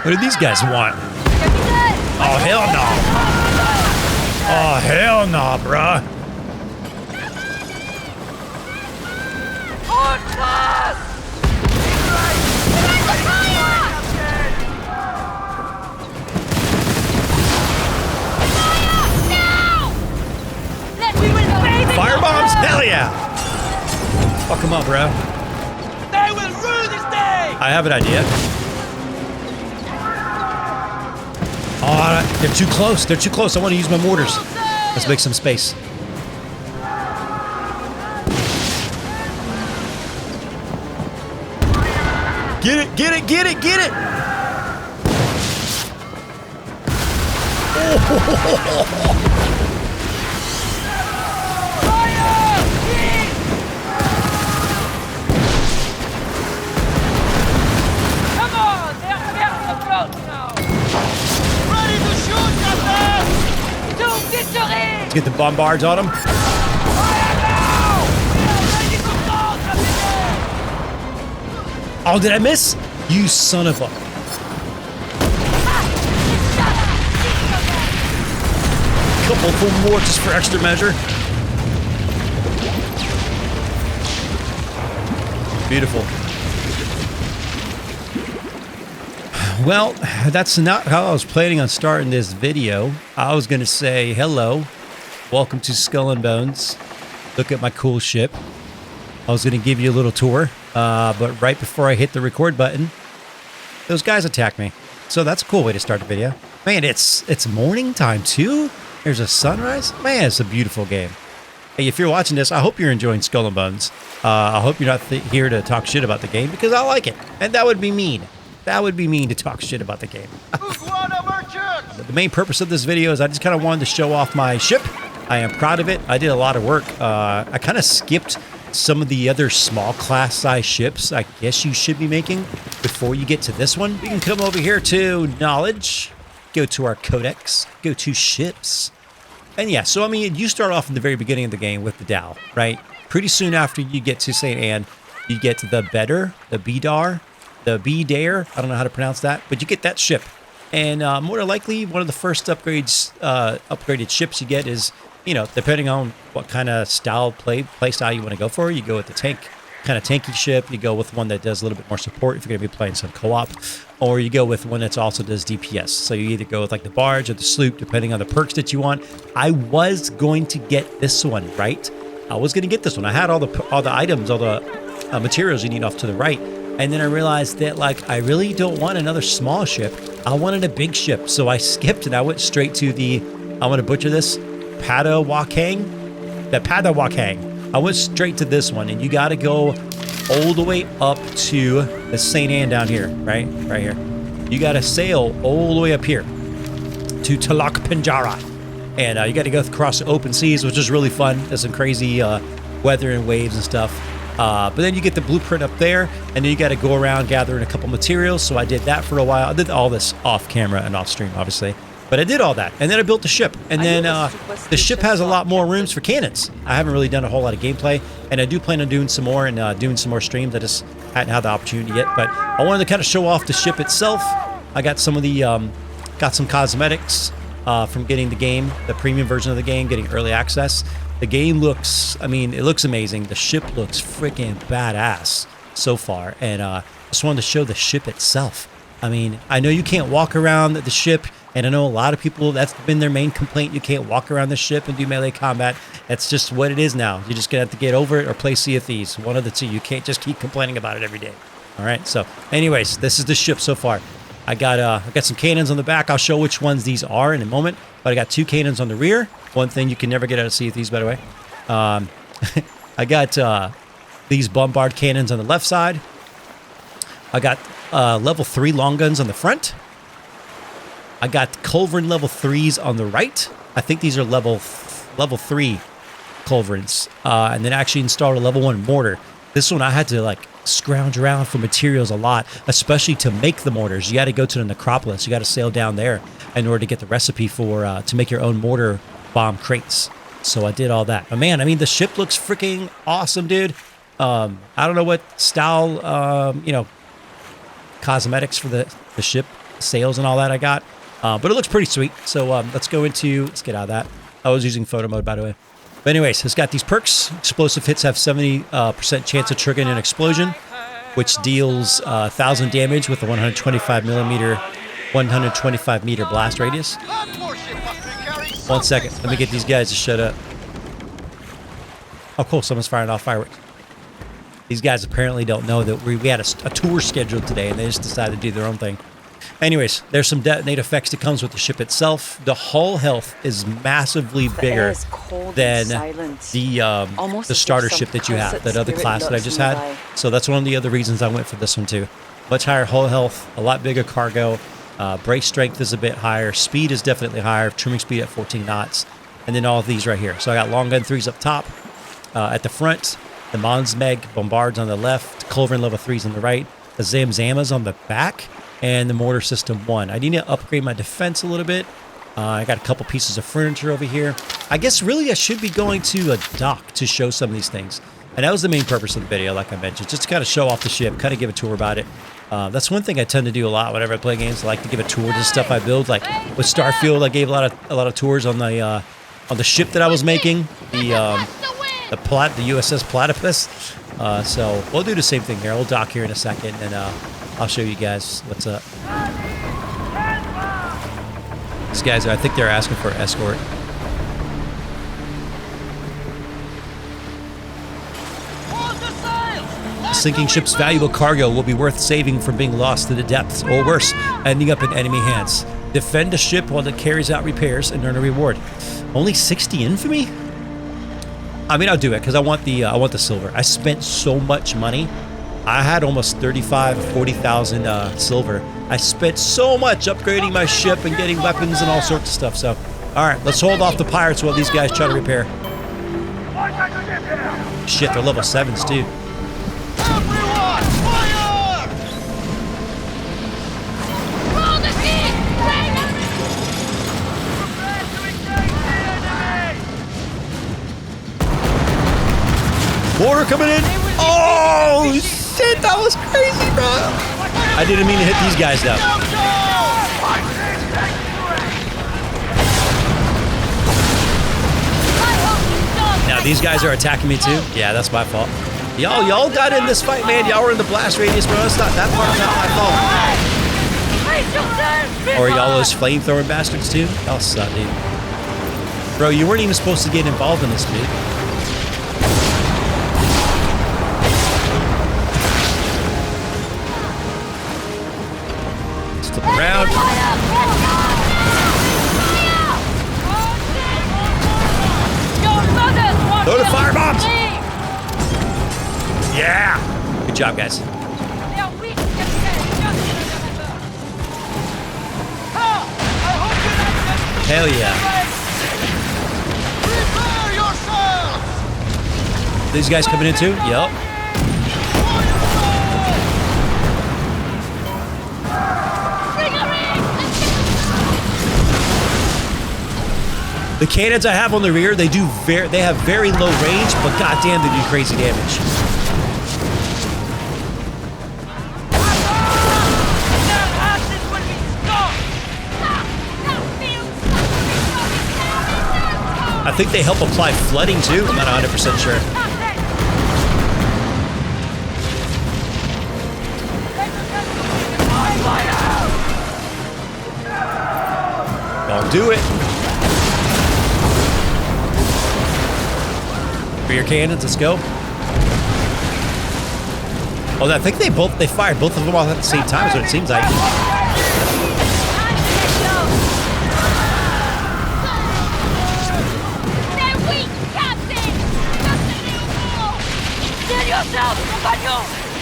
What do these guys want? Oh, hell no. Oh, hell no, bruh. Firebombs? Hell yeah! Fuck them up, bro. They will rule this day! I have an idea. Oh, they're too close. They're too close. I want to use my mortars. Let's make some space. Get it, get it, get it, get it! Oh. Let's get the bombards on them. Oh, did I miss? You son of a... Couple full more just for extra measure. Beautiful. Well, that's not how I was planning on starting this video. I was going to say, hello, welcome to Skull and Bones. Look at my cool ship. I was going to give you a little tour, but right before I hit the record button, those guys attacked me. So that's a cool way to start the video. Man, it's morning time too. There's a sunrise. Man, it's a beautiful game. Hey, if you're watching this, I hope you're enjoying Skull and Bones. I hope you're not here to talk shit about the game because I like it. And that would be mean. That would be mean to talk shit about the game. The main purpose of this video is I just kind of wanted to show off my ship. I am proud of it. I did a lot of work. I kind of skipped some of the other small class size ships I guess you should be making before you get to this one. You can come over here to knowledge, go to our codex, go to ships. And yeah, so I mean, you start off in the very beginning of the game with the Dow, right? Pretty soon after you get to St. Anne, you get to the Better, the Bedar, the B-Dare, I don't know how to pronounce that, but you get that ship. And more than likely, one of the first upgraded ships you get is, you know, depending on what kind of play style you want to go for, you go with the tank, kind of tanky ship. You go with one that does a little bit more support if you're going to be playing some co-op, or you go with one that also does DPS. So you either go with like the barge or the sloop, depending on the perks that you want. I was going to get this one, right? I was going to get this one. I had all the items, all the materials you need off to the right. And then I realized that, like, I really don't want another small ship. I wanted a big ship. So I skipped and I went straight to the, I'm going to butcher this, Padewakang. The Padewakang. I went straight to this one. And you got to go all the way up to the St. Anne down here, right? Right here. You got to sail all the way up here to Talak Penjara. And you got to go across the open seas, which is really fun. There's some crazy weather and waves and stuff. But then you get the blueprint up there, and then you got to go around gathering a couple materials. So I did that for a while. I did all this off camera and off stream, obviously. But I did all that. And then I built the ship. And then the ship has a lot more rooms for cannons. I haven't really done a whole lot of gameplay. And I do plan on doing some more and doing some more streams. I just hadn't had the opportunity yet. But I wanted to kind of show off the ship itself. I got some of the, got some cosmetics from getting the game, the premium version of the game, getting early access. The game looks, I mean, it looks amazing. The ship looks freaking badass so far. And just wanted to show the ship itself. I mean, I know you can't walk around the ship. And I know a lot of people, that's been their main complaint. You can't walk around the ship and do melee combat. That's just what it is now. You're just going to have to get over it or play Sea of Thieves. One of the two. You can't just keep complaining about it every day. All right. So anyways, this is the ship so far. I got some cannons on the back. I'll show which ones these are in a moment. But I got 2 cannons on the rear. One thing you can never get out of Sea of Thieves, by the way. I got these bombard cannons on the left side. I got level 3 long guns on the front. I got culverin level 3s on the right. I think these are level 3 culverins. And then actually installed a level 1 mortar. This one I had to like scrounge around for materials a lot, especially to make the mortars. You got to go to the necropolis. You got to sail down there in order to get the recipe for to make your own mortar bomb crates. So I did all that. But man, I mean, the ship looks freaking awesome, dude. I don't know what style, you know, cosmetics for the ship sails and all that I got. But it looks pretty sweet. So let's get out of that. I was using photo mode, by the way. But anyways, it's got these perks. Explosive hits have 70% chance of triggering an explosion, which deals 1,000 damage with a 125 meter blast radius. 1 second. Let me get these guys to shut up. Oh, cool. Someone's firing off fireworks. These guys apparently don't know that we had a tour scheduled today, and they just decided to do their own thing. Anyways, there's some detonate effects that comes with the ship itself. The hull health is massively bigger than the starter ship that you have, that other class that I just had. So that's one of the other reasons I went for this one too. Much higher hull health, a lot bigger cargo. Brace strength is a bit higher. Speed is definitely higher. Trimming speed at 14 knots. And then all of these right here. So I got long gun 3s up top. At the front, the Monsmeg Bombards on the left. Culverin level 3s on the right. The Zamzamas on the back. And the mortar system 1. I need to upgrade my defense a little bit. I got a couple pieces of furniture over here. I guess really I should be going to a dock to show some of these things. And that was the main purpose of the video, like I mentioned, just to kind of show off the ship, kind of give a tour about it. That's one thing I tend to do a lot whenever I play games. I like to give a tour to stuff I build. Like with Starfield, I gave a lot of tours on the ship that I was making, the USS Platypus. So we'll do the same thing here. We'll dock here in a second, and I'll show you guys what's up. These guys, I think they're asking for an escort. A sinking ship's valuable cargo will be worth saving from being lost to the depths, or worse, ending up in enemy hands. Defend a ship while it carries out repairs and earn a reward. Only 60 infamy? I mean, I'll do it because I want the silver. I spent so much money. I had almost 40,000 silver. I spent so much upgrading my ship and getting weapons and all sorts of stuff. So, all right, let's hold off the pirates while these guys try to repair. Shit, they're level 7s too. Mortar coming in. Oh, shit, that was crazy, bro. I didn't mean to hit these guys though. Now, these guys are attacking me too. Yeah, that's my fault. Y'all got in this fight, man. Y'all were in the blast radius, bro. It's not that part's not my fault. Or y'all those flamethrowing bastards too? Y'all suck, dude. Bro, you weren't even supposed to get involved in this, dude. Around. Throw the firebombs! Yeah! Good job, guys. Hell yeah. These guys coming in too? Yup. The cannons I have on the rear, they have very low range, but goddamn, they do crazy damage. I think they help apply flooding too. I'm not 100% sure. Don't do it. Rear cannons, let's go. Oh, I think they fired both of them off at the same time, is what it seems like.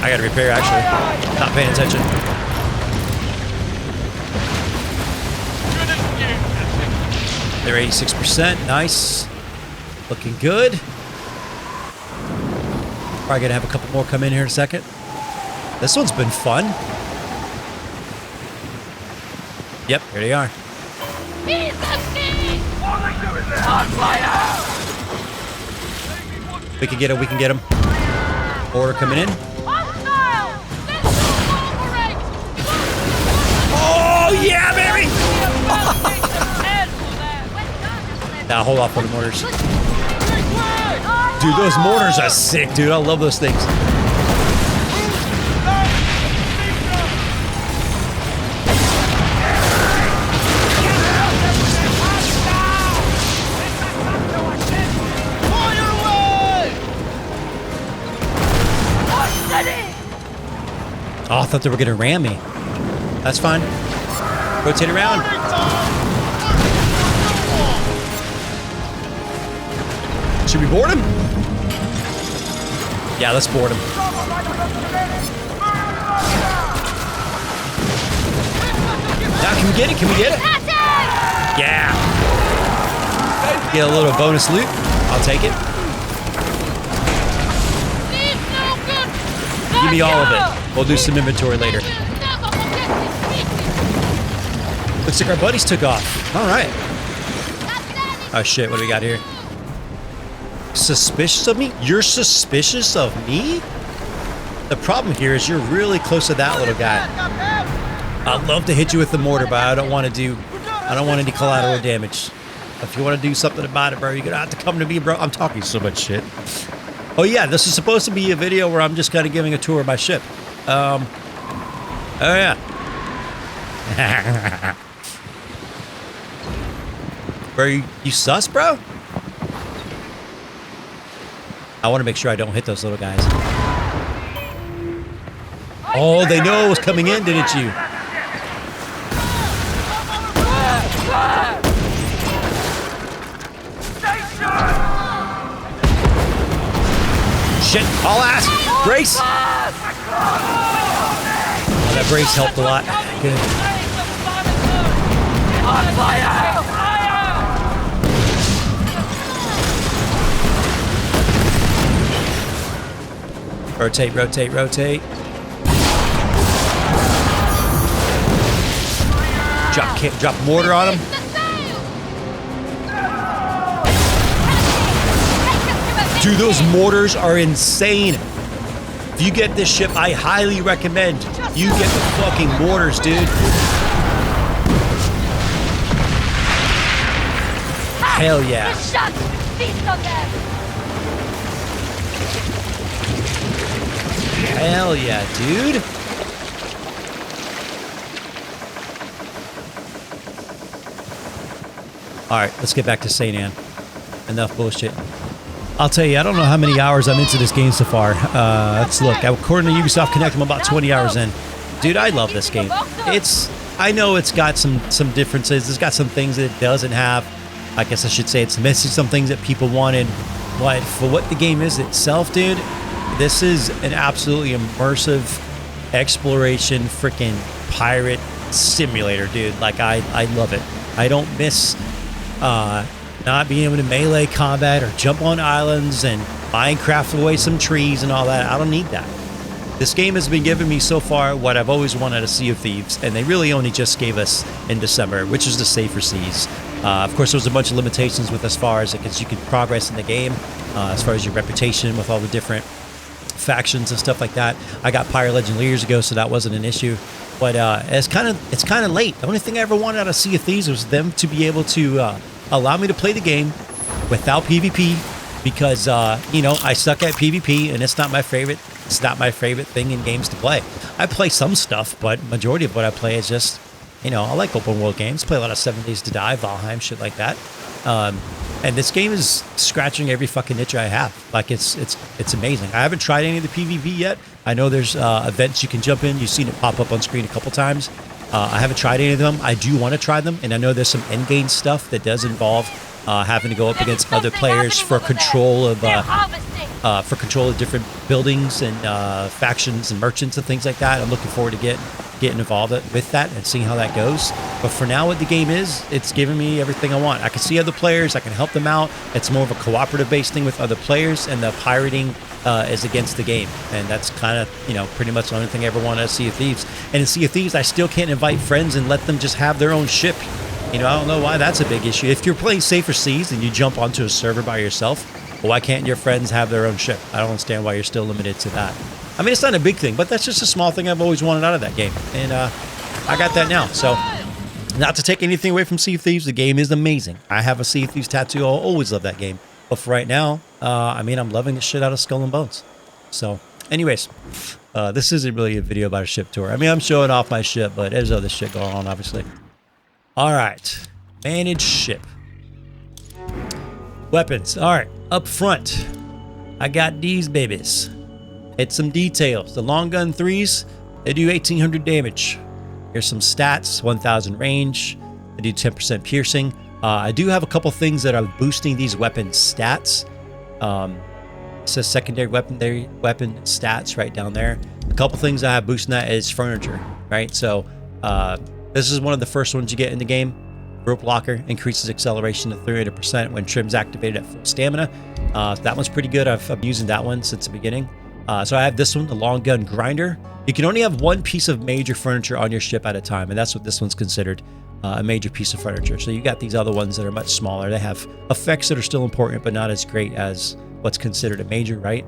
I gotta repair, actually. Not paying attention. They're 86%. Nice. Looking good. Probably gonna have a couple more come in here in a second. This one's been fun. Yep, here they are. We can get him, we can get him. Order coming in. Oh, Nah, hold off on the mortars. Dude, those mortars are sick, dude. I love those things. Oh, I thought they were going to ram me. That's fine. Rotate around. Should we board him? Yeah, let's board him. Now, can we get it? Can we get it? Yeah. Get a little bonus loot. I'll take it. Give me all of it. We'll do some inventory later. Looks like our buddies took off. All right. Oh, shit. What do we got here? Suspicious of me? You're suspicious of me? The problem here is you're really close to that little guy. I'd love to hit you with the mortar, but I don't want any collateral damage. If you want to do something about it, bro, you're going to have to come to me, bro. I'm talking so much shit. Oh, yeah, this is supposed to be a video where I'm just kind of giving a tour of my ship. Oh, yeah. Bro, you sus, bro? I want to make sure I don't hit those little guys. Oh, they know it was coming in, didn't you? Shit, all ass. Brace. Oh, that brace helped a lot. Good. Rotate, rotate, rotate. Drop mortar on him. Dude, those mortars are insane. If you get this ship, I highly recommend you get the fucking mortars, dude. Hell yeah. Hell yeah, dude. All right, let's get back to St. Anne. Enough bullshit. I'll tell you, I don't know how many hours I'm into this game so far. Let's look. According to Ubisoft Connect, I'm about 20 hours in. Dude, I love this game. I know it's got some differences. It's got some things that it doesn't have. I guess I should say it's missing some things that people wanted. But for what the game is itself, dude, this is an absolutely immersive exploration freaking pirate simulator, dude. Like, I love it. I don't miss not being able to melee combat or jump on islands and Minecraft away some trees and all that. I don't need that. This game has been giving me so far what I've always wanted out of Sea of Thieves, and they really only just gave us in December, which is the safer seas. Of course, there was a bunch of limitations with as far as you could progress in the game, as far as your reputation with all the different factions and stuff like that. I got Pirate Legend years ago, so that wasn't an issue. But it's kind of late. The only thing I ever wanted out of Sea of Thieves was them to be able to allow me to play the game without PvP, because I suck at PvP and it's not my favorite. It's not my favorite thing in games to play. I play some stuff, but majority of what I play is just, I like open world games. Play a lot of 7 Days to Die, Valheim, shit like that. And this game is scratching every fucking itch I have. Like, it's amazing. I haven't tried any of the PvP yet. I know there's events you can jump in. You've seen it pop up on screen a couple times. I haven't tried any of them. I do want to try them, and I know there's some endgame stuff that does involve having to go up against other players for control of different buildings and factions and merchants and things like that. I'm looking forward to getting involved with that and seeing how that goes. But for now, what the game is, it's giving me everything I want. I can see other players. I can help them out. It's more of a cooperative-based thing with other players, and the pirating is against the game. And that's kind of, pretty much the only thing I ever wanted to Sea of Thieves. And in Sea of Thieves, I still can't invite friends and let them just have their own ship. I don't know why that's a big issue. If you're playing Safer Seas and you jump onto a server by yourself, why can't your friends have their own ship? I don't understand why you're still limited to that. I mean, it's not a big thing, but that's just a small thing I've always wanted out of that game. And I got that now. So Not to take anything away from Sea of Thieves, the game is amazing. I have a Sea of Thieves tattoo. I'll always love that game. But for right now, I mean, I'm loving the shit out of Skull and Bones. So, anyways, this isn't really a video about a ship tour. I mean, I'm showing off my ship, but there's other shit going on, obviously. All right, manage ship. Weapons. All right, up front, I got these babies. It's some details. The long gun 3s, they do 1800 damage. Here's some stats, 1000 range. They do 10% piercing. I do have a couple things that are boosting these weapon stats. It says secondary weapon stats right down there. A couple things I have boosting that is furniture, right? So this is one of the first ones you get in the game. Rope locker increases acceleration to 300% when trim's activated at full stamina. That one's pretty good. I've been using that one since the beginning. So I have this one, the long gun grinder. You can only have one piece of major furniture on your ship at a time, and that's what this one's considered, a major piece of furniture. So you got these other ones that are much smaller. They have effects that are still important, but not as great as what's considered a major, right?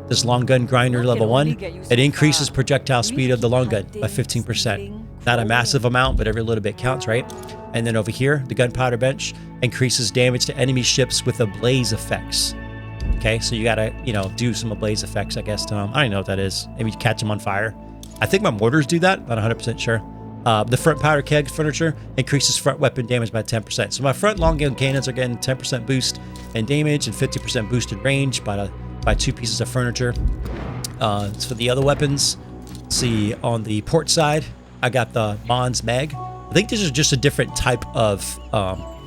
This long gun grinder level 1, it increases projectile speed of the long gun by 15%. Not a massive amount, but every little bit counts, right? And then over here, the gunpowder bench increases damage to enemy ships with ablaze effects. Okay, so you gotta, do some ablaze effects, I guess. I don't even know what that is. Maybe catch them on fire. I think my mortars do that. Not 100% sure. The front powder keg furniture increases front weapon damage by 10%. So my front long gun cannons are getting 10% boost in damage and 50% boost in range by 2 pieces of furniture. So for the other weapons, see on the port side, I got the Mons Meg. I think this is just a different type of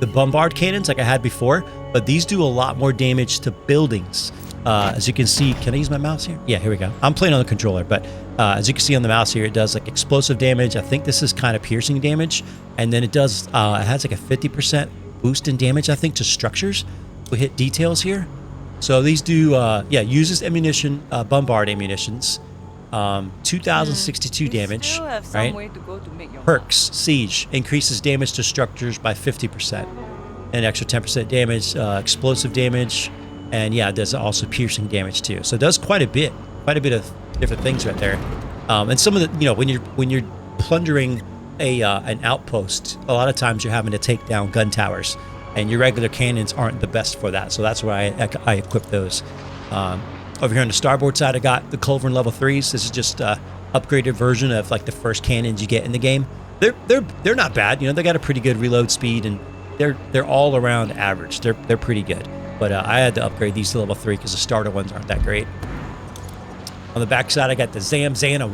the bombard cannons like I had before, but these do a lot more damage to buildings. As you can see, can I use my mouse here? Yeah, here we go. I'm playing on the controller, but as you can see on the mouse here, it does like explosive damage. I think this is kind of piercing damage, and then it does. It has like a 50% boost in damage, I think, to structures. We hit details here, so these do. Uses ammunition, bombard ammunitions. 2062 damage, right? Perks, siege, increases damage to structures by 50%. An extra 10% damage, explosive damage, and yeah, it does also piercing damage too. So it does quite a bit of different things right there. And some of the, when you're plundering an outpost, a lot of times you're having to take down gun towers, and your regular cannons aren't the best for that. So that's why I equip those. Over here on the starboard side, I got the Culverin level 3s. This is just a upgraded version of like the first cannons you get in the game. They're not bad. They got a pretty good reload speed, and they're all around average. They're pretty good. But I had to upgrade these to level 3 because the starter ones aren't that great. On the back side, I got the Zamzana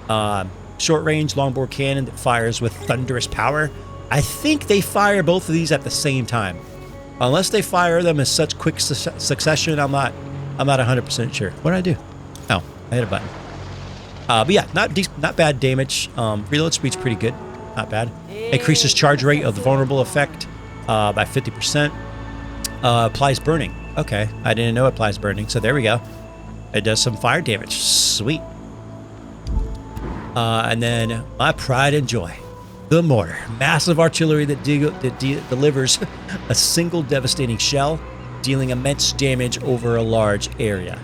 1s. Short range longboard cannon that fires with thunderous power. I think they fire both of these at the same time. Unless they fire them in such quick succession, I'm not 100% sure. What did I do? Oh, I hit a button. But yeah, not bad damage. Reload speed's pretty good. Not bad. Increases charge rate of the vulnerable effect by 50%. Applies burning. Okay, I didn't know it applies burning, so there we go. It does some fire damage. Sweet. And then my pride and joy, the mortar. Massive artillery that delivers a single devastating shell, dealing immense damage over a large area.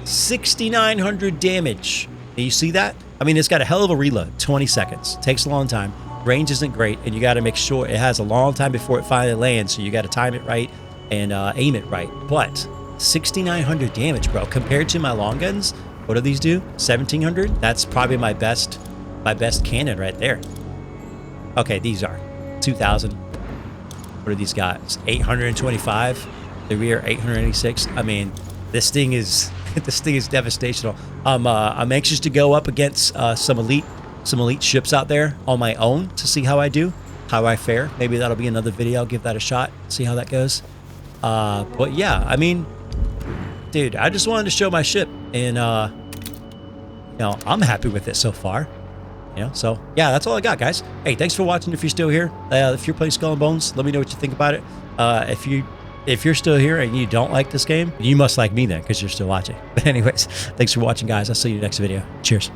6,900 damage. You see that? I mean, it's got a hell of a reload. 20 seconds. Takes a long time. Range isn't great, and you got to make sure it has a long time before it finally lands, so you got to time it right and aim it right. But 6,900 damage, bro. Compared to my long guns, what do these do? 1,700? That's probably my best cannon right there. Okay, these are 2,000. What do these guys? 825. The rear 886. I mean, this thing is devastational. I'm anxious to go up against some elite ships out there on my own to see how I fare. Maybe that'll be another video. I'll give that a shot, see how that goes. But yeah, I mean, dude, I just wanted to show my ship, and I'm happy with it so far. So yeah, that's all I got, guys. Hey, thanks for watching. If you're still here, if you're playing Skull and Bones, let me know what you think about it. If you're still here and you don't like this game, you must like me then, because you're still watching. But anyways, thanks for watching, guys. I'll see you in the next video. Cheers.